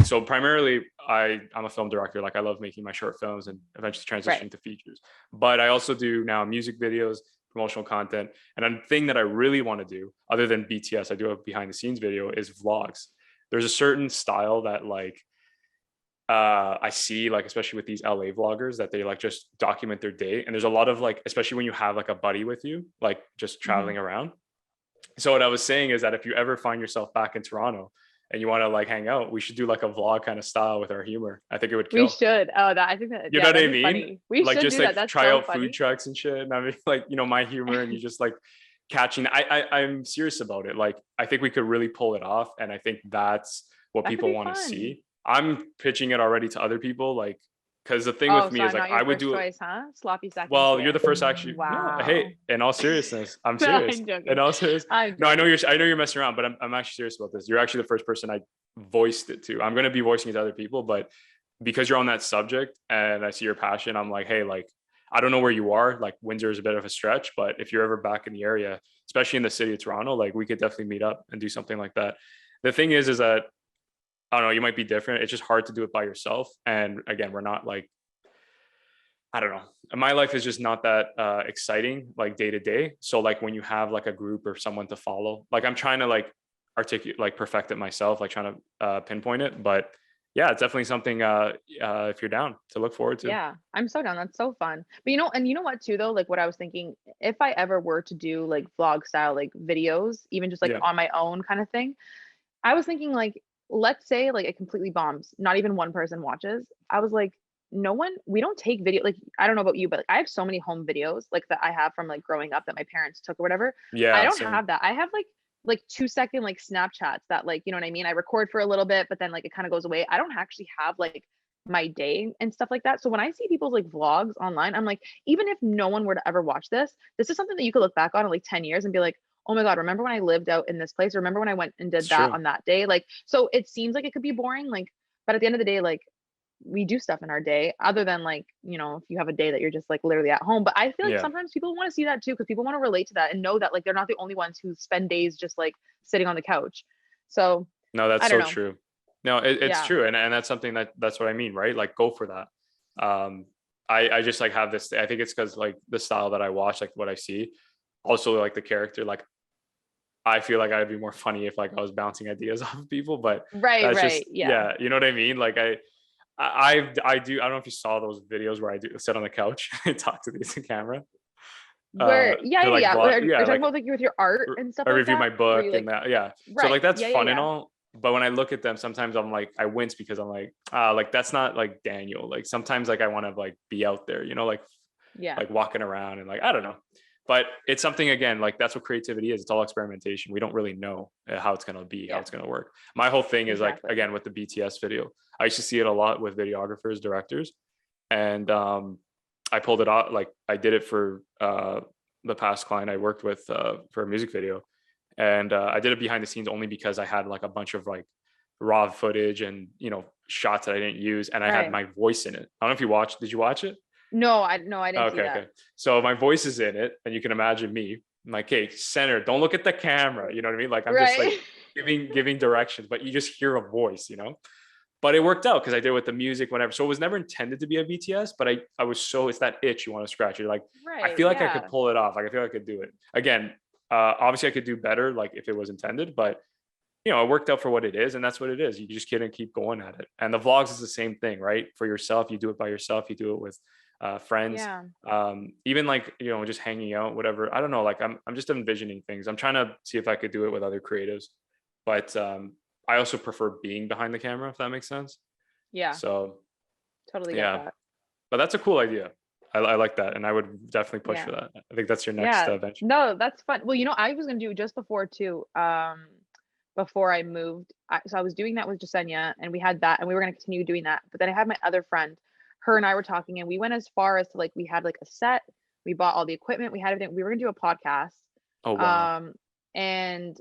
So primarily I'm a film director. Like I love making my short films and eventually transitioning to features. But I also do now music videos, promotional content. And a thing that I really want to do, other than BTS, I do a behind the scenes video, is vlogs. There's a certain style that like I see, like especially with these LA vloggers, that they like just document their day. And there's a lot of like, especially when you have like a buddy with you, like just traveling around. So what I was saying is that if you ever find yourself back in Toronto and you want to like hang out, we should do like a vlog kind of style with our humor. I think it would We kill. should. Oh, that I think that You know what I that'd be mean? funny. We Like should just do that. like That's try so out food funny. trucks and shit. And I mean, like, you know, my humor and you just like catching. I'm serious about it. Like, I think we could really pull it off, and I think that's what That could people be want to fun. see. I'm pitching it already to other people, like, because the thing Oh, with me so is I'm like not your I would first do it. choice, huh? Sloppy seconds Well, you're the here. first actually. No, Wow. hey, in all seriousness, I'm No, serious. I'm joking. In all serious. I'm No, joking. I know you're messing around, but I'm actually serious about this. You're actually the first person I voiced it to. I'm gonna be voicing it to other people, but because you're on that subject and I see your passion, I'm like, hey, like, I don't know where you are. Like Windsor is a bit of a stretch, but if you're ever back in the area, especially in the city of Toronto, like we could definitely meet up and do something like that. The thing is that I don't know, you might be different. It's just hard to do it by yourself. And again, we're not like, I don't know. My life is just not that exciting, like day to day. So like when you have like a group or someone to follow, like I'm trying to like articulate, like perfect it myself, like trying to pinpoint it. But yeah, it's definitely something if you're down to look forward to. Yeah, I'm so down. That's so fun. But you know what too though? Like what I was thinking, if I ever were to do like vlog style like videos, even just like Yeah. on my own kind of thing, I was thinking like, let's say like it completely bombs, not even one person watches. I was like, no one, we don't take video. Like, I don't know about you, but like, I have so many home videos like that I have from like growing up that my parents took or whatever. I Yeah. don't Same. have that. I have like 2 second like Snapchats that like, you know what I mean? I record for a little bit, but then like it kind of goes away. I don't actually have like my day and stuff like that. So when I see people's like vlogs online, I'm like, even if no one were to ever watch this, this is something that you could look back on in like 10 years and be like, oh my God, remember when I lived out in this place? Remember when I went and It's did that true. on that day? Like, so it seems like it could be boring, like, but at the end of the day, like, we do stuff in our day other than like, you know, if you have a day that you're just like literally at home. But I feel like Yeah. sometimes people want to see that too, because people want to relate to that and know that like they're not the only ones who spend days just like sitting on the couch. So No, that's I don't so know. true. No, it's Yeah. true. And that's something that's what I mean, right? Like go for that. Um, I just like have this, I think it's because like the style that I watch, like what I see, also like the character, like I feel like I'd be more funny if like I was bouncing ideas off of people, but Right, that's right. just, Yeah. yeah, you know what I mean? Like I do, I don't know if you saw those videos where I do sit on the couch and talk to the camera, Where yeah, to yeah, like yeah. vlog. Are Yeah, you talking like about like with your art and stuff I like review that? my Where you book and like that, yeah. So like right. that's Yeah, yeah, fun and yeah. all, but when I look at them, sometimes I'm like I wince because I'm like that's not like Daniel. Like sometimes like I want to like be out there, you know, Yeah. like walking around and like I don't know. But it's something again, like that's what creativity is. It's all experimentation. We don't really know how it's gonna be, how Yeah. it's gonna work. My whole thing is like Exactly. again with the BTS video. I used to see it a lot with videographers, directors, and I pulled it out. Like I did it for the past client I worked with for a music video, and I did it behind the scenes only because I had like a bunch of like raw footage and you know shots that I didn't use, and I had Right. my voice in it. I don't know if you watched. Did you watch it? No, I didn't see Okay, that. okay. So my voice is in it, and you can imagine me. I'm like, hey, center, don't look at the camera. You know what I mean? Like I'm just like Right. giving directions, but you just hear a voice, you know? But it worked out because I did it with the music, whatever. So it was never intended to be a BTS, but I was so it's that itch you want to scratch. You're like, I Right. feel like I could Yeah. pull it off. Like I feel like I could do it. Again, obviously I could do better, like if it was intended, but you know, it worked out for what it is, and that's what it is. You just can't keep going at it. And the vlogs is the same thing, right? For yourself, you do it by yourself, you do it with friends, Yeah. even like you know, just hanging out, whatever. I don't know. Like I'm just envisioning things. I'm trying to see if I could do it with other creatives, but I also prefer being behind the camera, if that makes sense. Yeah. So Totally get yeah, that. but that's a cool idea. I like that, and I would definitely push Yeah. for that. I think that's your next Yeah. venture. No, that's fun. Well, you know, I was gonna do just before too. Before I moved, so I was doing that with Jasenia, and we had that, and we were gonna continue doing that. But then I had my other friend. Her and I were talking, and we went as far as to like we had like a set. We bought all the equipment. We had everything. We were gonna do a podcast. Oh wow. Um, and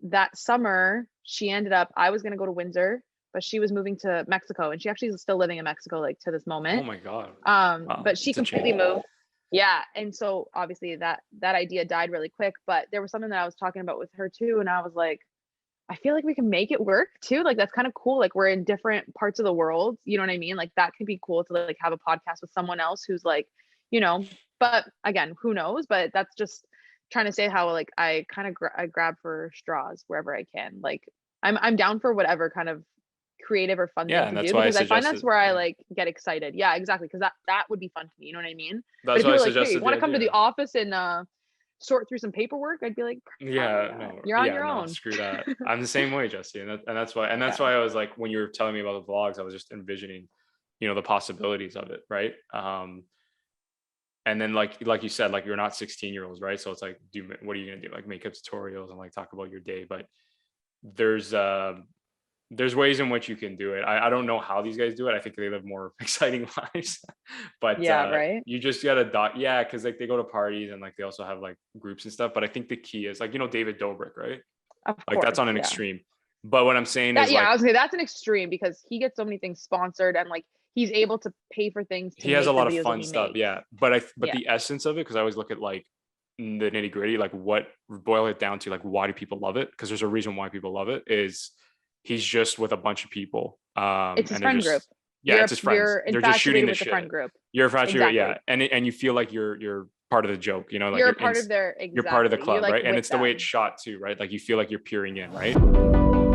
that summer, she ended up. I was gonna go to Windsor, but she was moving to Mexico, and she actually is still living in Mexico, like to this Oh moment. my god. Wow, But she it's a completely change. moved. Yeah, and so obviously that idea died really quick, but there was something that I was talking about with her too, and I was like, I feel like we can make it work too. Like that's kind of cool. Like we're in different parts of the world. You know what I mean? Like that could be cool to like have a podcast with someone else who's like, but again, who knows? But that's just trying to say how like I kind of I grab for straws wherever I can. Like I'm down for whatever kind of creative or fun Yeah, thing and to that's do why I because I find that's suggested. where I Yeah, like get excited. Yeah, exactly. Because that would be fun to me. You know what I mean? But that's if you why I were like, hey, you suggested the want to come to the idea. office and sort through some paperwork, I'd be like, probably Yeah, not. no, You're on yeah, your no, own. screw that. I'm the same way, Jesse, and that's why, Yeah. I was like, when you were telling me about the vlogs, I was just envisioning, the possibilities of it, right? And then like you said, like you're not 16-year-olds, right? So it's like, what are you gonna do? Like makeup tutorials and like talk about your day, but there's there's ways in which you can do it. I don't know how these guys do it. I think they live more exciting lives, but Yeah, right. you just gotta yeah, because like they go to parties and like they also have like groups and stuff. But I think the key is like David Dobrik, right? Of Like that's course. on an Yeah. extreme. But what I'm saying That is yeah, like I was gonna say that's an extreme because he gets so many things sponsored and like he's able to pay for things to he has a make the lot of videos that fun he stuff, makes. yeah. But Yeah. the essence of it, because I always look at like the nitty gritty, like what boil it down to, like why do people love it? Because there's a reason why people love it. Is he's just with a bunch of people, It's his and they're friend group. just yeah, it's his friends. You're They're just shooting infatuated the with the friend shit. group. You're infatuated, yeah, Exactly. and you feel like you're part of the joke, like You're a part of their you're part of the exactly. You're club, like right? And with it's the way it's them. shot too, right? Like you feel like you're peering in, right?